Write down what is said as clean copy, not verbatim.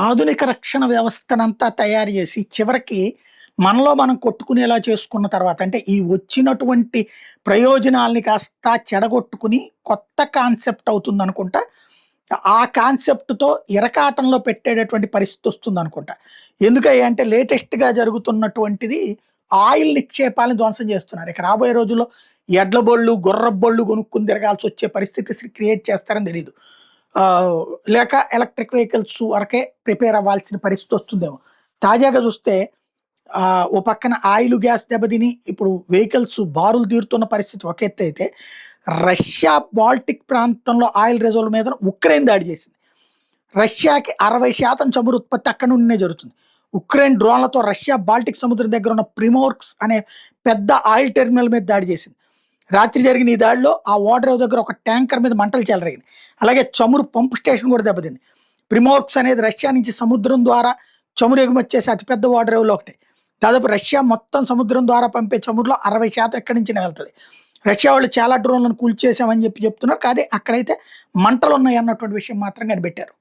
ఆధునిక రక్షణ వ్యవస్థనంతా తయారు చేసి, చివరికి మనలో మనం కొట్టుకునేలా చేసుకున్న తర్వాత, అంటే ఈ వచ్చినటువంటి ప్రయోజనాల్ని కాస్త చెడగొట్టుకుని కొత్త కాన్సెప్ట్ అవుతుందనుకుంటా. ఆ కాన్సెప్ట్‌తో ఇరకాటంలో పెట్టేటటువంటి పరిస్థితొస్తుందనుకుంటా. ఎందుకయ్యా అంటే లేటెస్ట్‌గా జరుగుతున్నటువంటిది ఆయిల్ నిక్షేపాలను ధ్వంసం చేస్తున్నారు. ఇక రాబోయే రోజుల్లో ఎడ్ల బళ్ళు, గుర్రపు బళ్ళు కొనుక్కొని తిరగాల్సొచ్చే పరిస్థితి క్రియేట్ చేస్తారని తెలీదు. లేక ఎలక్ట్రిక్ వెహికల్స్ వరకే ప్రిపేర్ అవ్వాల్సిన పరిస్థితొస్తుందేమో. తాజాగా చూస్తే ఓ పక్కన ఆయిల్, గ్యాస్ దెబ్బతిని ఇప్పుడు వెహికల్స్ బారులు తీరుతున్న పరిస్థితి ఒక ఎత్తైతే, రష్యా బాల్టిక్ ప్రాంతంలో ఆయిల్ రిజర్వ్‌ల మీద ఉక్రెయిన్ దాడి చేసింది. రష్యాకి 60% చమురు ఉత్పత్తి అక్కడి నుండినే జరుగుతుంది. ఉక్రెయిన్ డ్రోన్లతో రష్యా బాల్టిక్ సముద్రం దగ్గర ఉన్న ప్రిమోర్స్క్ అనే పెద్ద ఆయిల్ టెర్మినల్ మీద దాడి చేసింది. రాత్రి జరిగిన ఈ దాడిలో ఆ ఓడరేవు దగ్గర ఒక ట్యాంకర్ మీద మంటలు చెలరేగినాయి. అలాగే చమురు పంప్ స్టేషన్ కూడా దెబ్బతింది. ప్రిమోర్స్క్ అనేది రష్యా నుంచి సముద్రం ద్వారా చమురు ఎగుమతి చేసే అతిపెద్ద ఓడరేవులో ఒకటి. దాదాపు రష్యా మొత్తం సముద్రం ద్వారా పంపే చమురులో 60% ఎక్కడి నుంచినే వెళ్తది. రష్యా వాళ్ళు చాలా డ్రోన్లను కూల్చేసామని చెప్తున్నారు. కానీ అక్కడైతే మంటలున్నాయి అన్నటువంటి విషయం మాత్రం కనిపెట్టారు.